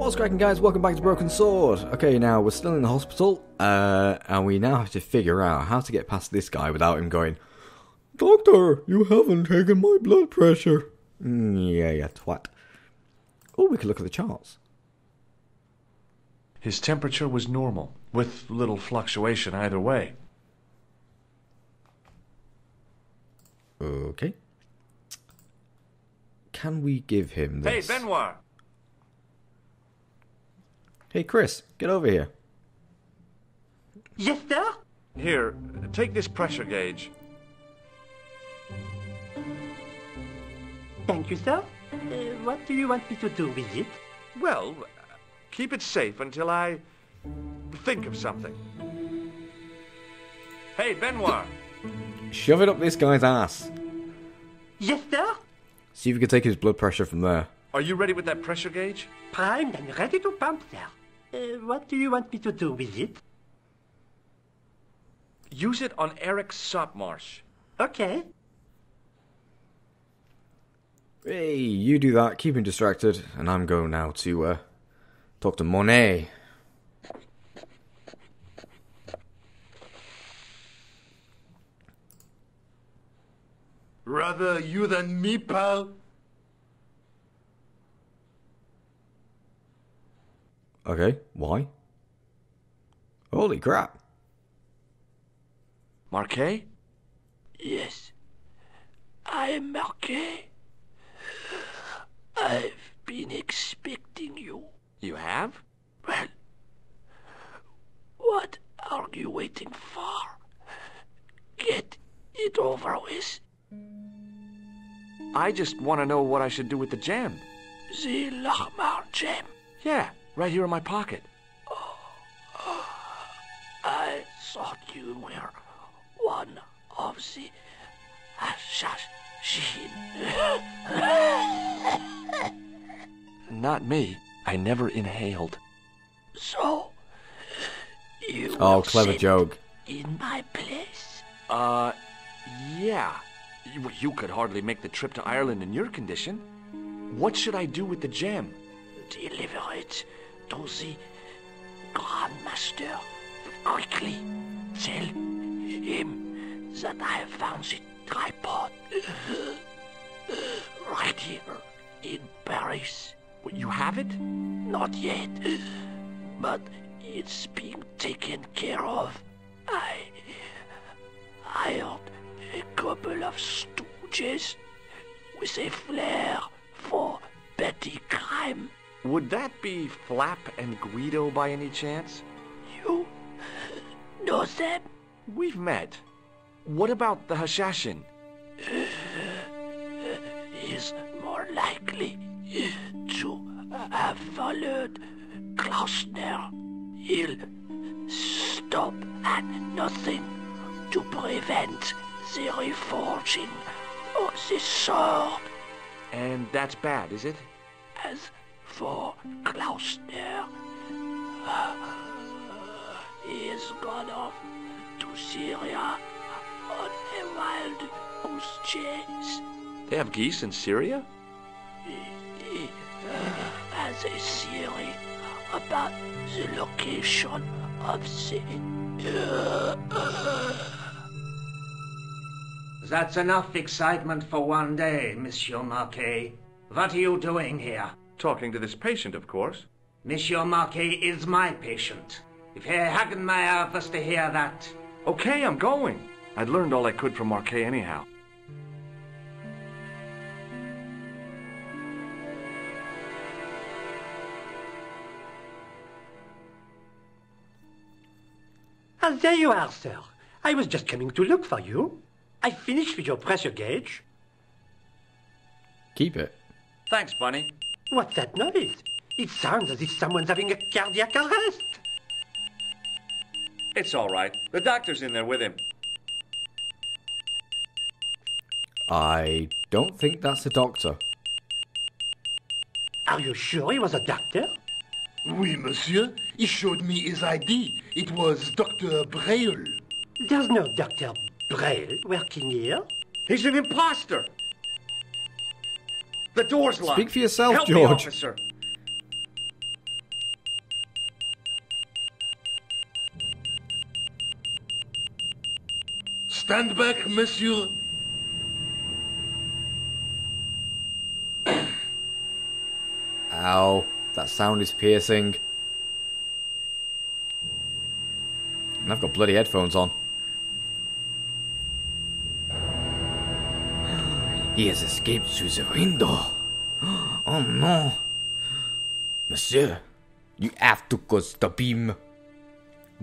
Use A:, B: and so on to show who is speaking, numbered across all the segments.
A: What's cracking, guys? Welcome back to Broken Sword. Okay, now we're still in the hospital, and we now have to figure out how to get past this guy without him going, "Doctor, you haven't taken my blood pressure." Yeah, twat. Oh, we could look at the charts.
B: His temperature was normal, with little fluctuation either way.
A: Okay. Can we give him this?
B: Hey, Benoit!
A: Hey, Chris, get over here.
C: Yes, sir?
B: Here, take this pressure gauge.
C: Thank you, sir. What do you want me to do with it?
B: Well, keep it safe until I think of something. Hey, Benoit!
A: Shove it up this guy's ass.
C: Yes, sir?
A: See if we can take his blood pressure from there.
B: Are you ready with that pressure gauge?
C: Primed and ready to pump, sir. What do you want me to do with it?
B: Use it on Eric Sopmarsh.
C: Okay.
A: Hey, you do that, keep him distracted, and I'm going now to, talk to Monet.
D: Rather you than me, pal.
A: Okay, why? Holy crap.
B: Marquet?
E: Yes, I am Marquet. I've been expecting you.
B: You have?
E: Well, what are you waiting for? Get it over with.
B: I just want to know what I should do with the gem.
E: The Lahmar gem.
B: Yeah, right here in my pocket.
E: I thought you were one of the assassins.
B: Not me. I never inhaled.
E: So, you
A: Oh,
E: will
A: clever
E: sit
A: joke.
E: in my place.
B: Yeah. You could hardly make the trip to Ireland in your condition. What should I do with the gem?
E: Deliver it to the Grandmaster quickly. Tell him that I have found the tripod right here in Paris.
B: You have it?
E: Not yet, but it's being taken care of. I hired a couple of stooges with a flair for petty crime.
B: Would that be Flap and Guido by any chance?
E: You know them?
B: We've met. What about the Hashashin?
E: Is more likely to have followed Klausner. He'll stop at nothing to prevent the reforging of the sword.
B: And that's bad, is it?
E: As for Klausner, he has gone off to Syria on a wild goose chase.
B: They have geese in Syria?
E: He has a theory about the location of the...
F: That's enough excitement for one day, Monsieur Marquet. What are you doing here?
B: Talking to this patient, of course.
F: Monsieur Marquet is my patient. If Herr Hagenmeyer was to hear that...
B: Okay, I'm going. I'd learned all I could from Marquet anyhow.
C: Ah, there you are, sir. I was just coming to look for you. I finished with your pressure gauge.
A: Keep it.
B: Thanks, Bunny.
C: What's that noise? It sounds as if someone's having a cardiac arrest.
B: It's all right. The doctor's in there with him.
A: I don't think that's a doctor.
C: Are you sure he was a doctor?
D: Oui, monsieur. He showed me his ID. It was Dr. Braille.
C: There's no Dr. Braille working here.
B: He's an imposter. The door's locked.
A: Speak for yourself,
B: Help
A: George.
B: me, officer.
D: Stand back, monsieur.
A: Ow, that sound is piercing. And I've got bloody headphones on. He has escaped through the window. Oh no. Monsieur, you have to go stop him.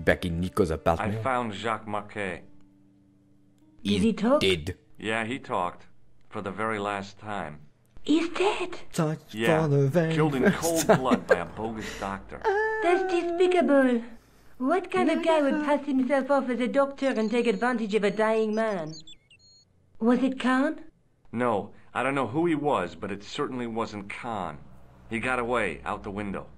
A: Back in Nico's
B: I
A: apartment.
B: found Jacques Marquet.
E: Did he talk?
A: Dead.
B: Yeah, he talked. For the very last time.
E: He's dead.
A: Touch
B: Yeah,
A: for the very
B: killed in
A: first
B: cold
A: time.
B: blood by a bogus doctor.
E: That's despicable. What kind of guy would pass himself off as a doctor and take advantage of a dying man? Was it Khan?
B: No, I don't know who he was, but it certainly wasn't Khan. He got away, out the window.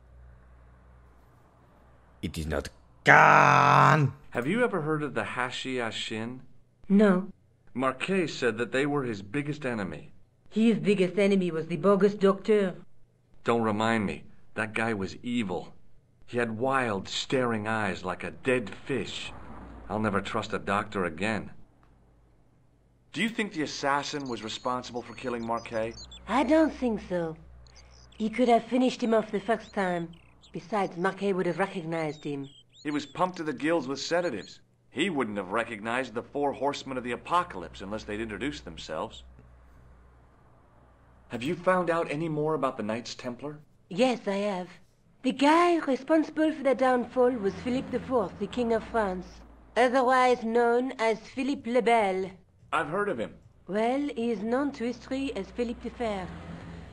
A: It is not gone.
B: Have you ever heard of the Hashiashin?
E: No.
B: Marquet said that they were his biggest enemy.
E: His biggest enemy was the bogus doctor.
B: Don't remind me. That guy was evil. He had wild, staring eyes like a dead fish. I'll never trust a doctor again. Do you think the assassin was responsible for killing Marquet?
E: I don't think so. He could have finished him off the first time. Besides, Marquet would have recognized him.
B: He was pumped to the gills with sedatives. He wouldn't have recognized the 4 horsemen of the apocalypse unless they'd introduced themselves. Have you found out any more about the Knights Templar?
E: Yes, I have. The guy responsible for their downfall was Philippe IV, the King of France, otherwise known as Philippe le Bel.
B: I've heard of him.
E: Well, he is known to history as Philippe the Fair,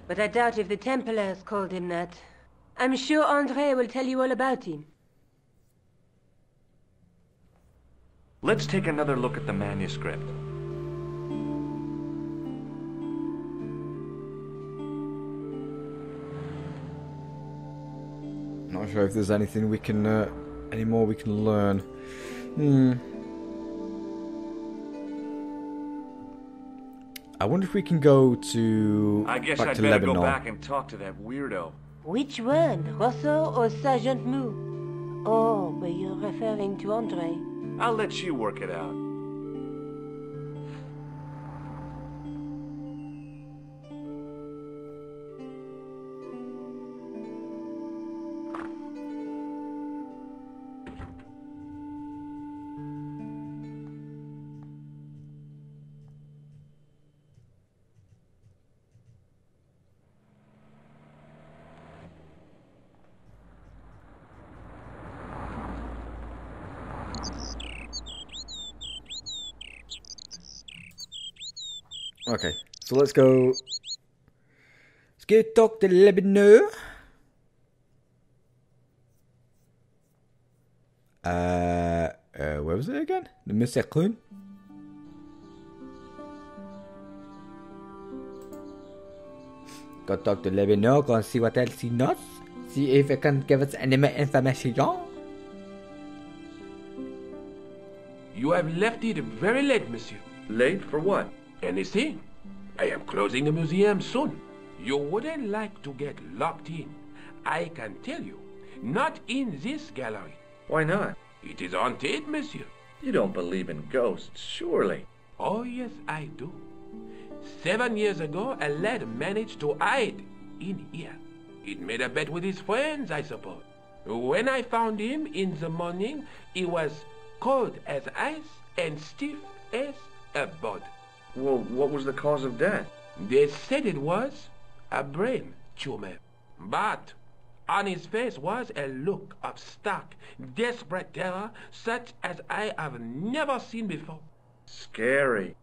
E: but I doubt if the Templars called him that. I'm sure André will tell you all about him.
B: Let's take another look at the manuscript.
A: Not sure if there's anything we can, any more we can learn. I wonder if we can go to
B: I guess
A: back
B: I'd
A: to
B: better
A: Lebanon.
B: go back and talk to that weirdo.
E: Which one, Rousseau or Sergeant Mou? Oh, but you're referring to André.
B: I'll let you work it out.
A: Okay, so let's go. Let's go talk to Lebanon. Where was it again? The Mr. Clun? Go talk to Lebanon, go and see what else he knows. See if he can give us any more information.
G: You have left it very late, monsieur.
B: Late for what?
G: Anything? I am closing the museum soon. You wouldn't like to get locked in. I can tell you. Not in this gallery.
B: Why not?
G: It is haunted, monsieur.
B: You don't believe in ghosts, surely.
G: Oh, yes, I do. 7 years ago, a lad managed to hide in here. He'd made a bet with his friends, I suppose. When I found him in the morning, he was cold as ice and stiff as a board.
B: Well, what was the cause of death?
G: They said it was a brain tumor. But on his face was a look of stark, desperate terror such as I have never seen before.
B: Scary.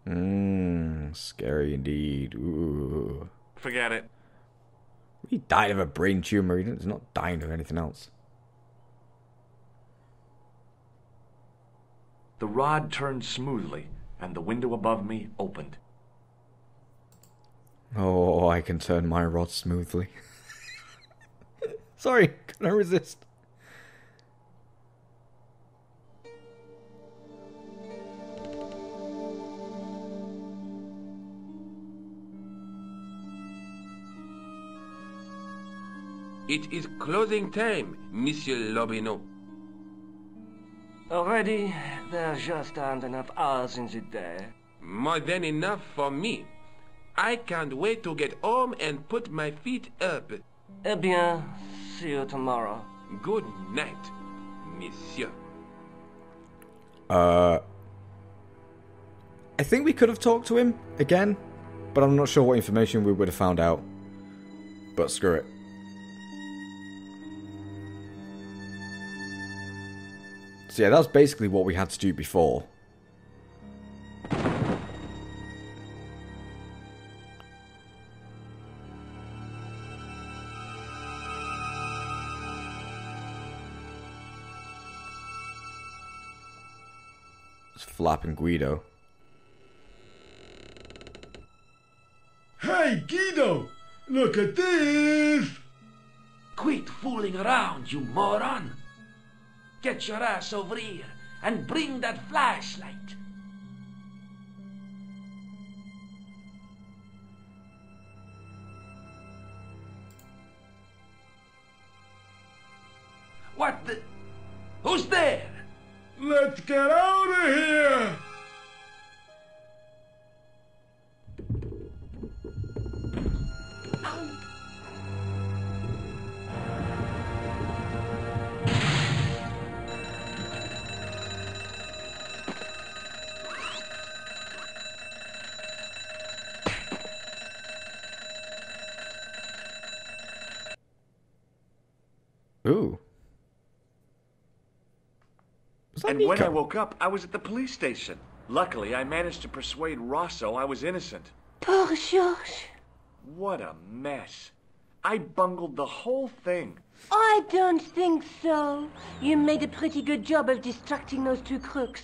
A: Scary indeed. Ooh.
B: Forget it.
A: He died of a brain tumor. He's not dying of anything else.
B: The rod turned smoothly, and the window above me opened.
A: Oh, I can turn my rod smoothly. Sorry, can I resist?
G: It is closing time, Monsieur Lobineau.
F: Already, There just aren't enough hours in the day.
G: More than enough for me. I can't wait to get home and put my feet up.
F: Eh bien, see you tomorrow.
G: Good night, monsieur.
A: I think we could have talked to him again, but I'm not sure what information we would have found out. But screw it. So yeah, that's basically what we had to do before. It's Flap and Guido.
H: Hey, Guido! Look at this!
F: Quit fooling around, you moron! Get your ass over here and bring that flashlight. What the... Who's there?
H: Let's get out of here!
A: Ooh.
B: And when I woke up, I was at the police station. Luckily, I managed to persuade Rosso I was innocent.
E: Poor George.
B: What a mess. I bungled the whole thing.
E: I don't think so. You made a pretty good job of distracting those two crooks.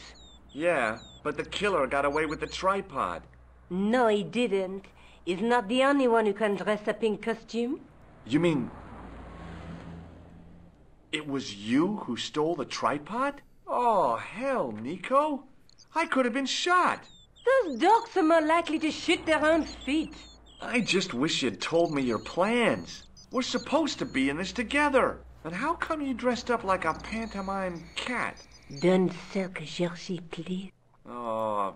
B: Yeah, but the killer got away with the tripod.
E: No, he didn't. He's not the only one who can dress up in costume.
B: You mean... it was you who stole the tripod? Oh, hell, Nico. I could have been shot.
E: Those dogs are more likely to shoot their own feet.
B: I just wish you'd told me your plans. We're supposed to be in this together. And how come you dressed up like a pantomime cat?
E: Don't sulk, Georgie, please.
B: Oh,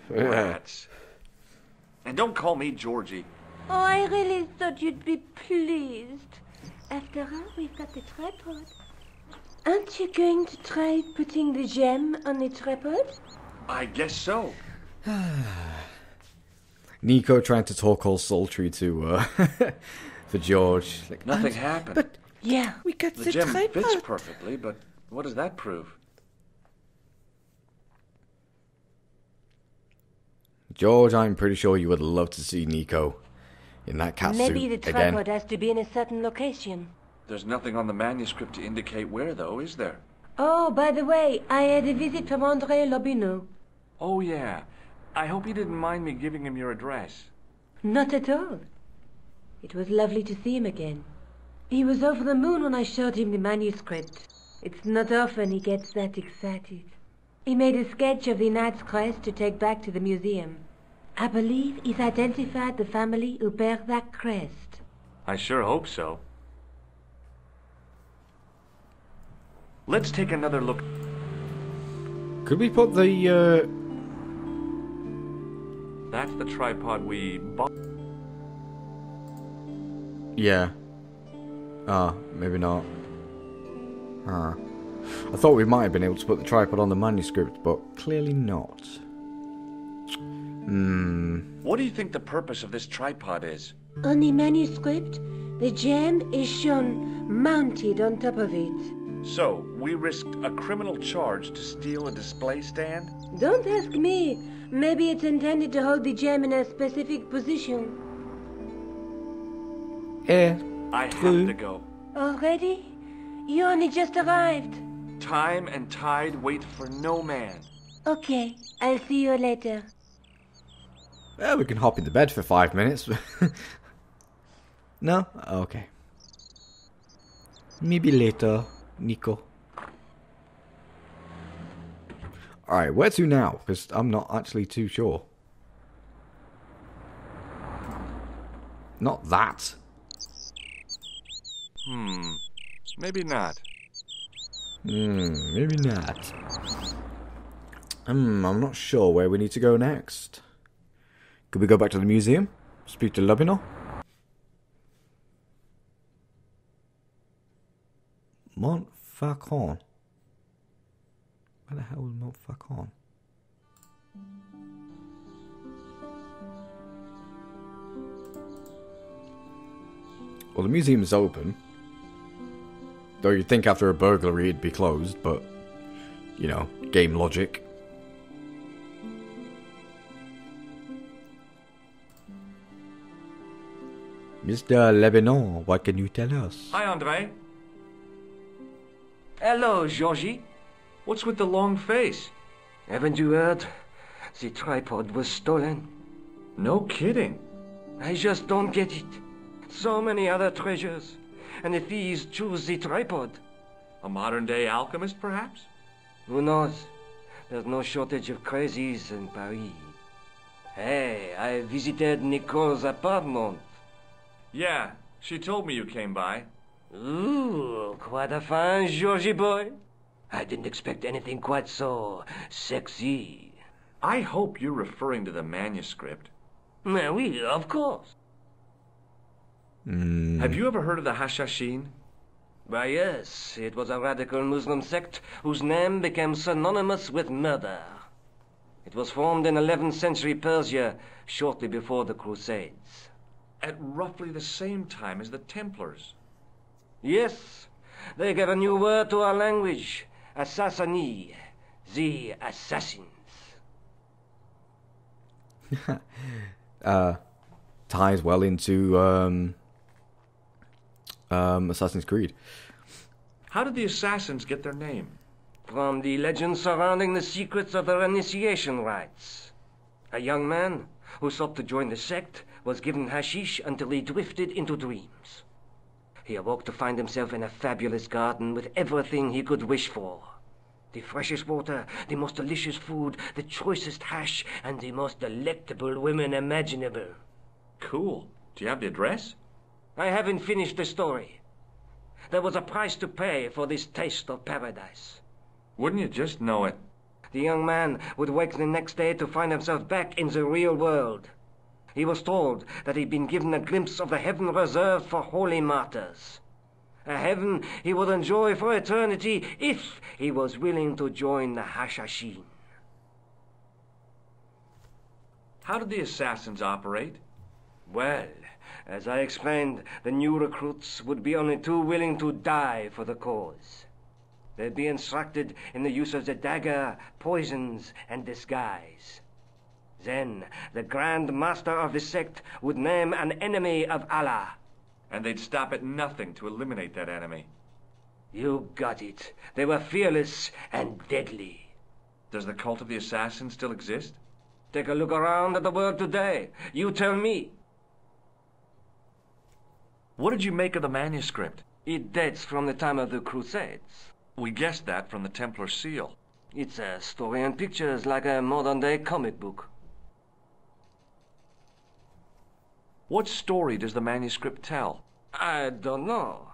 B: rats. And don't call me Georgie.
E: Oh, I really thought you'd be pleased. After all, we've got the tripod. Aren't you going to try putting the gem on the tripod?
B: I guess so.
A: Nico trying to talk all sultry to for George. Like,
B: Nothing happened.
A: But
E: yeah,
A: we got
B: the gem fits perfectly, but what does that prove?
A: George, I'm pretty sure you would love to see Nico in that cat
E: maybe
A: suit
E: the
A: again.
E: tripod has to be in a certain location.
B: There's nothing on the manuscript to indicate where, though, is there?
E: Oh, by the way, I had a visit from André Lobineau.
B: Oh, yeah. I hope you didn't mind me giving him your address.
E: Not at all. It was lovely to see him again. He was over the moon when I showed him the manuscript. It's not often he gets that excited. He made a sketch of the Knight's crest to take back to the museum. I believe he's identified the family who bear that crest.
B: I sure hope so. Let's take another look.
A: Could we put the
B: That's the tripod we bought.
A: yeah. Ah, maybe not. Ah. I thought we might have been able to put the tripod on the manuscript, but clearly not.
B: What do you think the purpose of this tripod is?
E: On the manuscript, the gem is shown mounted on top of it.
B: So, we risked a criminal charge to steal a display stand?
E: Don't ask me. Maybe it's intended to hold the gem in a specific position.
A: Yeah.
B: I have to go.
E: Already? You only just arrived.
B: Time and tide wait for no man.
E: Okay, I'll see you later.
A: Well, we can hop in the bed for 5 minutes. No? Okay. Maybe later, Nico. Alright, where to now? Because I'm not actually too sure. Not that.
B: Maybe not.
A: Maybe not. I'm not sure where we need to go next. Could we go back to the museum? Speak to Lubino? Montfaucon. Where the hell is Montfaucon? Well, the museum is open. Though you'd think after a burglary it'd be closed, but, you know, game logic. Mr. Lebanon, what can you tell us?
B: Hi, Andre.
C: Hello, Georgie.
B: What's with the long face?
C: Haven't you heard? The tripod was stolen.
B: No kidding.
C: I just don't get it. So many other treasures, and the thieves choose the tripod.
B: A modern-day alchemist, perhaps?
C: Who knows? There's no shortage of crazies in Paris. Hey, I visited Nicole's apartment.
B: Yeah, she told me you came by.
C: Ooh, quite a fine Georgie boy. I didn't expect anything quite so sexy.
B: I hope you're referring to the manuscript.
C: Oui, of course.
B: Have you ever heard of the Hashashin?
C: Why, yes, it was a radical Muslim sect whose name became synonymous with murder. It was formed in 11th century Persia, shortly before the Crusades.
B: At roughly the same time as the Templars.
C: Yes, they gave a new word to our language, Assassini, the assassins.
A: Ties well into Assassin's Creed.
B: How did the assassins get their name?
C: From the legend surrounding the secrets of their initiation rites. A young man who sought to join the sect was given hashish until he drifted into dreams. He awoke to find himself in a fabulous garden with everything he could wish for. The freshest water, the most delicious food, the choicest hash, and the most delectable women imaginable.
B: Cool. Do you have the address?
C: I haven't finished the story. There was a price to pay for this taste of paradise.
B: Wouldn't you just know it?
C: The young man would wake the next day to find himself back in the real world. He was told that he'd been given a glimpse of the heaven reserved for holy martyrs. A heaven he would enjoy for eternity if he was willing to join the Hashashin.
B: How did the assassins operate?
C: Well, as I explained, the new recruits would be only too willing to die for the cause. They'd be instructed in the use of the dagger, poisons, and disguise. Then, the Grand Master of the sect would name an enemy of Allah.
B: And they'd stop at nothing to eliminate that enemy.
C: You got it. They were fearless and deadly.
B: Does the cult of the assassins still exist?
C: Take a look around at the world today. You tell me.
B: What did you make of the manuscript?
C: It dates from the time of the Crusades.
B: We guessed that from the Templar seal.
C: It's a story and pictures like a modern-day comic book.
B: What story does the manuscript tell?
C: I don't know.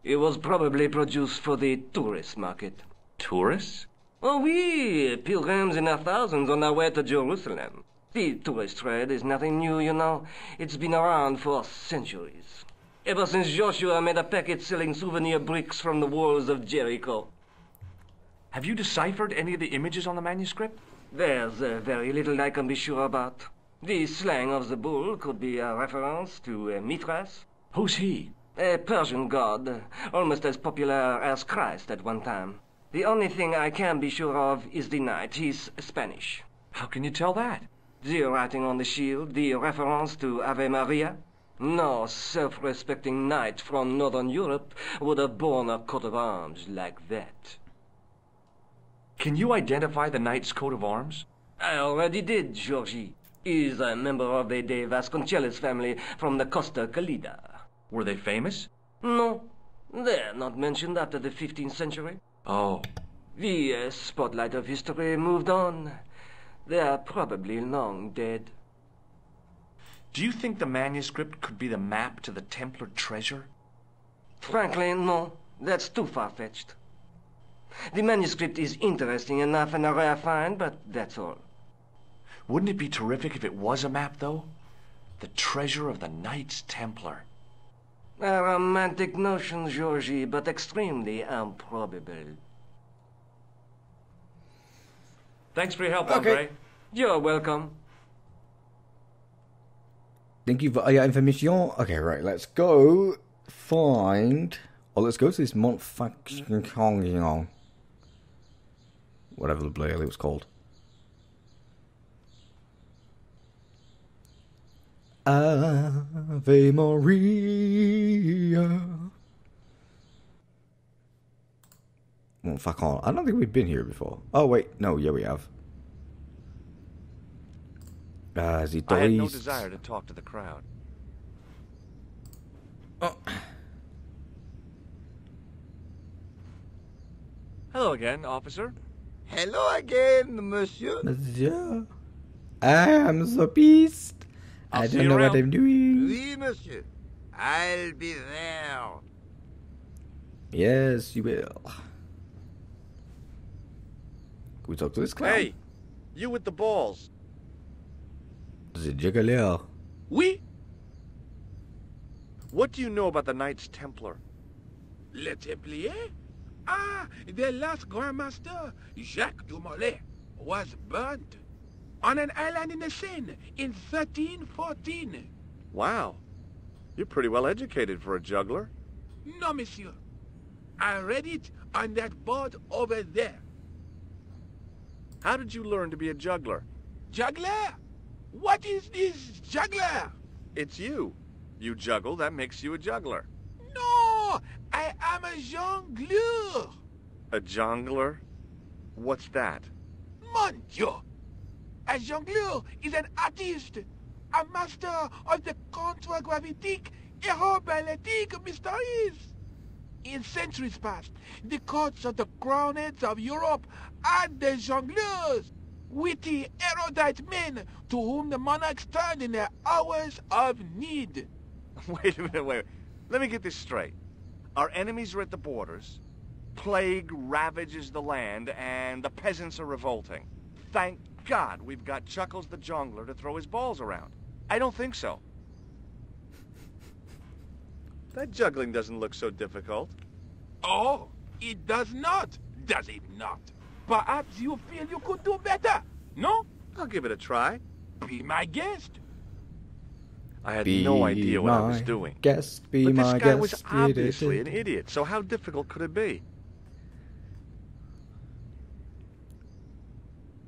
C: It was probably produced for the tourist market.
B: Tourists?
C: Oh, oui, pilgrims in their thousands on their way to Jerusalem. The tourist trade is nothing new, you know. It's been around for centuries. Ever since Joshua made a packet selling souvenir bricks from the walls of Jericho.
B: Have you deciphered any of the images on the manuscript?
C: There's very little I can be sure about. The slang of the bull could be a reference to Mithras.
B: Who's he?
C: A Persian god, almost as popular as Christ at one time. The only thing I can be sure of is the knight. He's Spanish.
B: How can you tell that?
C: The writing on the shield, the reference to Ave Maria. No self-respecting knight from Northern Europe would have borne a coat of arms like that.
B: Can you identify the knight's coat of arms?
C: I already did, Georgie. He's a member of the De Vasconcelos family from the Costa Calida.
B: Were they famous?
C: No, they're not mentioned after the 15th century.
B: Oh.
C: The spotlight of history moved on. They're probably long dead.
B: Do you think the manuscript could be the map to the Templar treasure?
C: Frankly, no. That's too far-fetched. The manuscript is interesting enough and a rare find, but that's all.
B: Wouldn't it be terrific if it was a map, though? The treasure of the Knights Templar.
C: A romantic notion, Georgie, but extremely improbable.
B: Thanks for your help,
A: Okay.
B: Andre.
C: You're welcome.
A: Thank you for your information. Okay, right, let's go find... Or let's go to this Montfaucon, whatever the blade it was called. Ave Maria. Montfaucon. I don't think we've been here before. Oh, wait. No, yeah, we have.
B: I had no desire to talk to the crowd.
A: Oh.
B: Hello again, officer.
I: Hello again, monsieur.
A: Monsieur, I am the beast. I
B: see
A: don't
B: you
A: know what
B: around.
A: I'm doing.
I: Oui, monsieur. I'll be there.
A: Yes, you will. Can we talk to this clown?
B: Hey, you with the balls.
A: The Jiggler.
B: Oui? What do you know about the Knights Templar?
G: Le Templier? Ah, their last Grand Master, Jacques du Molay, was burnt on an island in the Seine in 1314.
B: Wow. You're pretty well educated for a juggler.
G: No, monsieur. I read it on that board over there.
B: How did you learn to be a juggler?
G: Juggler? What is this juggler?
B: It's you. You juggle, that makes you a juggler.
G: No, I am a jongleur.
B: A jongler? What's that?
G: Mon Dieu. A jongleur is an artist, a master of the contre-gravitique aeroballetique mysteries. In centuries past, the courts of the crowned heads of Europe had the jongleurs, witty, erudite men to whom the monarchs turned in their hours of need.
B: Wait a minute, wait. Let me get this straight. Our enemies are at the borders, plague ravages the land, and the peasants are revolting. Thank God we've got Chuckles the Jongler to throw his balls around. I don't think so. That juggling doesn't look so difficult.
G: Oh, it does not, does it not? Perhaps you feel you could do better, no?
B: I'll give it a try.
G: Be my guest.
B: I had no idea what I was doing.
A: Guest, be
B: But
A: my
B: this guy
A: guest.
B: was obviously an idiot, so how difficult could it be?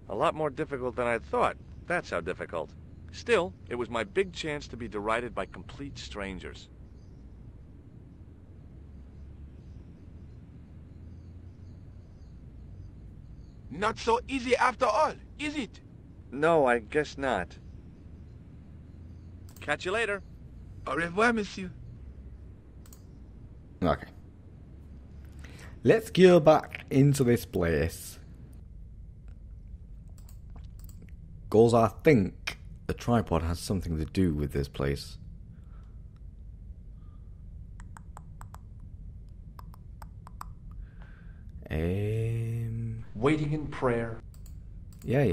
B: A lot more difficult than I thought. That's how difficult. Still, it was my big chance to be derided by complete strangers.
G: Not so easy after all, is it?
B: No, I guess not. Catch you later.
G: Au revoir, monsieur.
A: Okay. Let's go back into this place. Goals, I think the tripod has something to do with this place.
B: Waiting in prayer.
A: Yeah.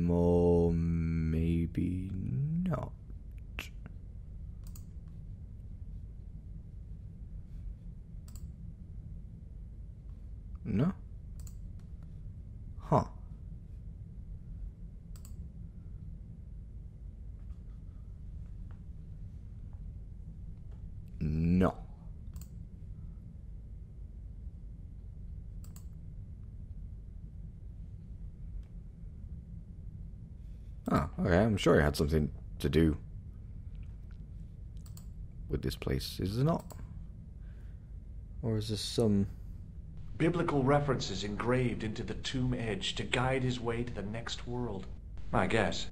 A: Or maybe not. No? Huh. No. Oh, okay. I'm sure it had something to do with this place. Is it not? Or is this some...
B: Biblical references engraved into the tomb edge to guide his way to the next world. My guess.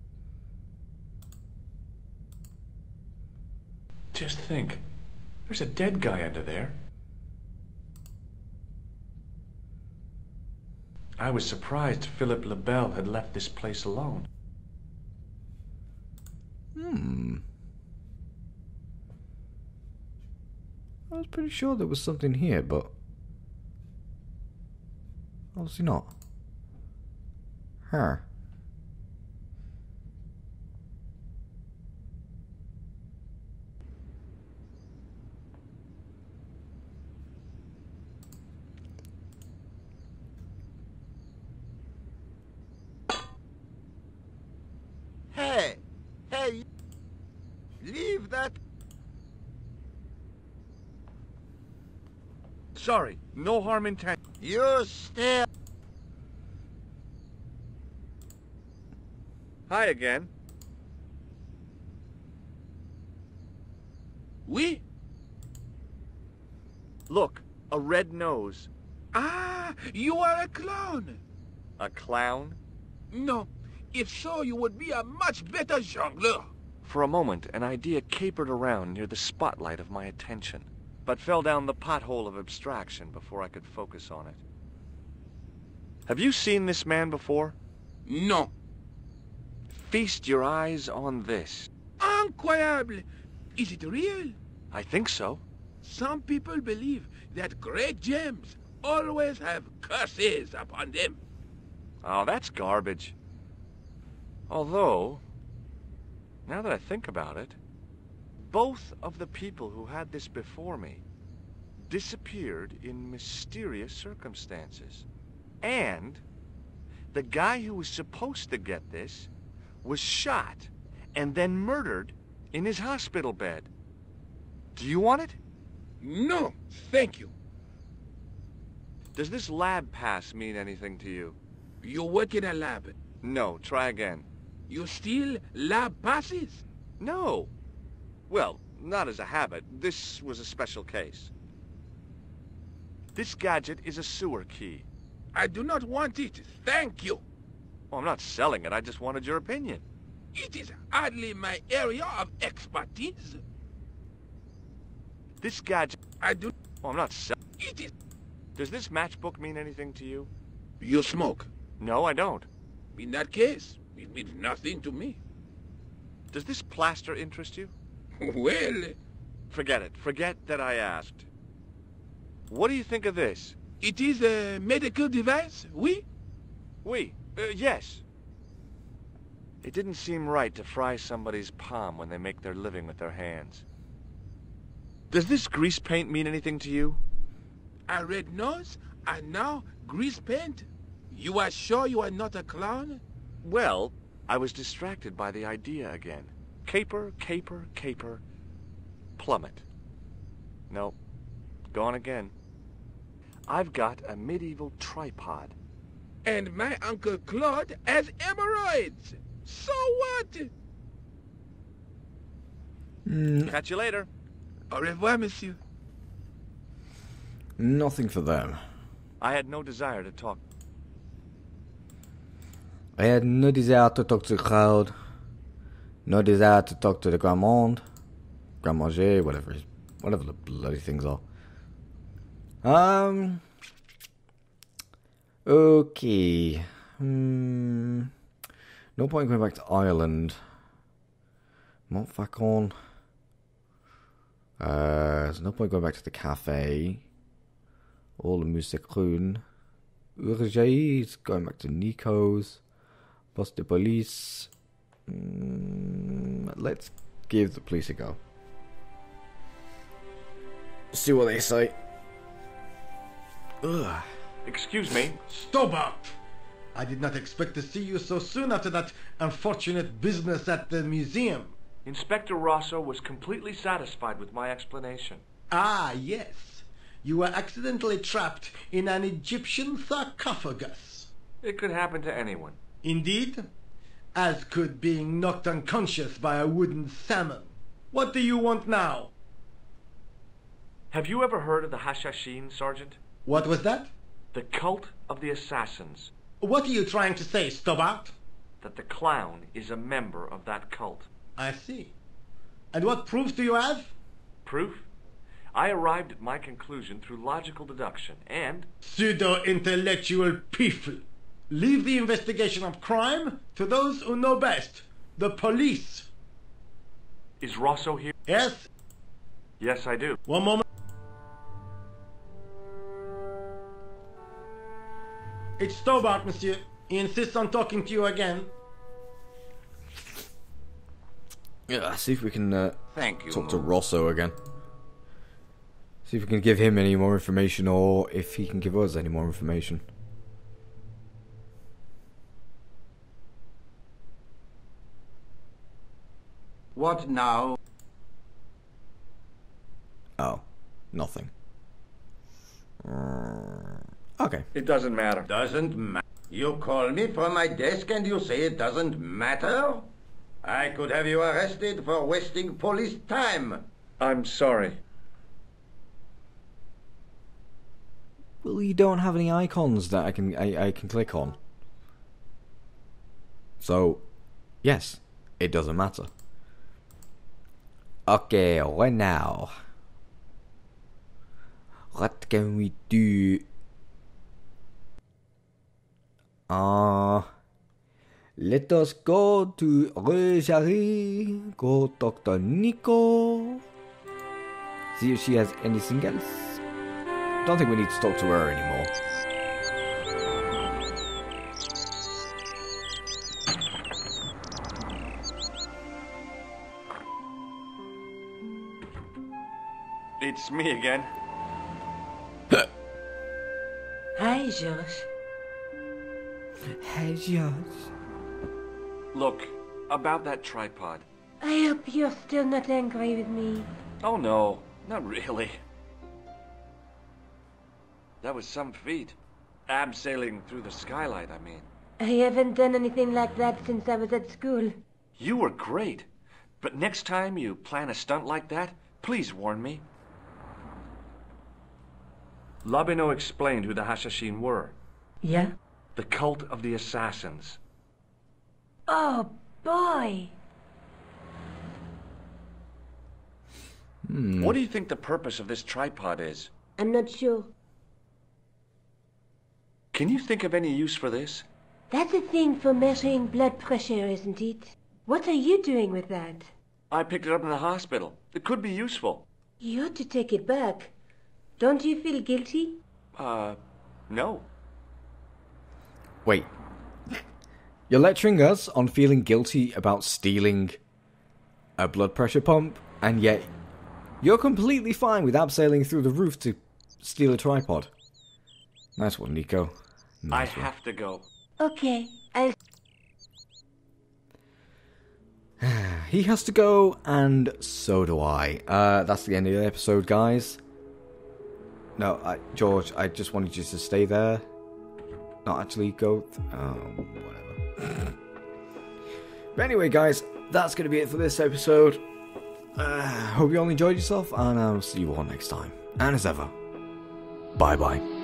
B: Just think. There's a dead guy under there. I was surprised Philip Lebel had left this place alone.
A: I was pretty sure there was something here, but obviously not. Huh.
I: Hey, leave that.
B: Sorry, no harm intended.
I: You stay.
B: Hi again.
G: Oui?
B: Look, a red nose.
G: Ah, you are a clown.
B: A clown?
G: No, if so, you would be a much better jongleur.
B: For a moment, an idea capered around near the spotlight of my attention, but fell down the pothole of abstraction before I could focus on it. Have you seen this man before?
G: No.
B: Feast your eyes on this.
G: Incroyable. Is it real?
B: I think so.
G: Some people believe that great gems always have curses upon them.
B: Oh, that's garbage. Although, now that I think about it, both of the people who had this before me disappeared in mysterious circumstances. And the guy who was supposed to get this was shot and then murdered in his hospital bed. Do you want it?
G: No, thank you.
B: Does this lab pass mean anything to you?
G: You work in a lab.
B: No, try again.
G: You steal lab passes?
B: No. Well, not as a habit. This was a special case. This gadget is a sewer key.
G: I do not want it, thank you.
B: Well, I'm not selling it, I just wanted your opinion.
G: It is hardly my area of expertise.
B: This gadget...
G: I do...
B: Well, I'm not selling...
G: It is...
B: Does this matchbook mean anything to you?
G: You smoke?
B: No, I don't.
G: In that case, it means nothing to me.
B: Does this plaster interest you?
G: Well...
B: Forget it. Forget that I asked. What do you think of this?
G: It is a medical device, oui?
B: Oui. Yes. It didn't seem right to fry somebody's palm when they make their living with their hands. Does this grease paint mean anything to you?
G: A red nose, and now grease paint? You are sure you are not a clown?
B: Well, I was distracted by the idea again. Caper, caper, caper. Plummet. No. Gone again. I've got a medieval tripod.
G: And my Uncle Claude has hemorrhoids. So what?
B: Catch you later.
G: Au revoir, monsieur.
A: Nothing for them.
B: I had no desire to talk.
A: I had no desire to talk to the crowd. No desire to talk to the Grand Monde. Grand Manger, whatever the bloody things are. Okay. No point going back to Ireland. Montfaucon. There's no point going back to the cafe. All the music room. Urge's going back to Nico's. Poste de police. Let's give the police a go. See what they say. Ugh.
B: Excuse me.
D: Stobart! I did not expect to see you so soon after that unfortunate business at the museum.
B: Inspector Rosso was completely satisfied with my explanation.
D: Ah, yes. You were accidentally trapped in an Egyptian sarcophagus.
B: It could happen to anyone.
D: Indeed. As could being knocked unconscious by a wooden salmon. What do you want now?
B: Have you ever heard of the Hashashin, Sergeant?
D: What was that?
B: The cult of the assassins.
D: What are you trying to say, Stobart?
B: That the clown is a member of that cult.
D: I see. And what proof do you have?
B: Proof? I arrived at my conclusion through logical deduction and...
D: Pseudo-intellectual people. Leave the investigation of crime to those who know best. The police.
B: Is Rosso here?
D: Yes?
B: Yes, I do.
D: One moment. It's Stobart, monsieur. He insists on talking to you again.
A: Yeah, see if we can
I: Thank you.
A: talk to Rosso again. See if we can give him any more information, or if he can give us any more information.
I: What now?
A: Oh, nothing. Okay.
B: It doesn't matter.
I: Doesn't matter. You call me from my desk and you say it doesn't matter? I could have you arrested for wasting police time.
B: I'm sorry.
A: Well, you don't have any icons that I can click on. So, yes, it doesn't matter. Okay, what now? What can we do? Let us go to Rejari, go talk to Nico. See if she has anything else. Don't think we need to talk to her anymore.
B: It's me again.
E: Hi, George.
A: Hey, George.
B: Look, about that tripod.
E: I hope you're still not angry with me.
B: Oh no, not really. That was some feat. Abseiling through the skylight, I mean.
E: I haven't done anything like that since I was at school.
B: You were great. But next time you plan a stunt like that, please warn me. Labino explained who the Hashashin were.
E: Yeah?
B: The cult of the assassins.
E: Oh, boy.
B: What do you think the purpose of this tripod is?
E: I'm not sure.
B: Can you think of any use for this?
E: That's a thing for measuring blood pressure, isn't it? What are you doing with that?
B: I picked it up in the hospital. It could be useful.
E: You ought to take it back. Don't you feel guilty?
B: No.
A: Wait. You're lecturing us on feeling guilty about stealing a blood pressure pump, and yet you're completely fine with abseiling through the roof to steal a tripod. Nice one, Nico. Nice
B: I have to go.
E: Okay, I'll...
A: He has to go, and so do I. That's the end of the episode, guys. No, George, I just wanted you to stay there. Not actually go... whatever. But anyway, guys, that's going to be it for this episode. Hope you all enjoyed yourself, and I'll see you all next time. And as ever, bye-bye.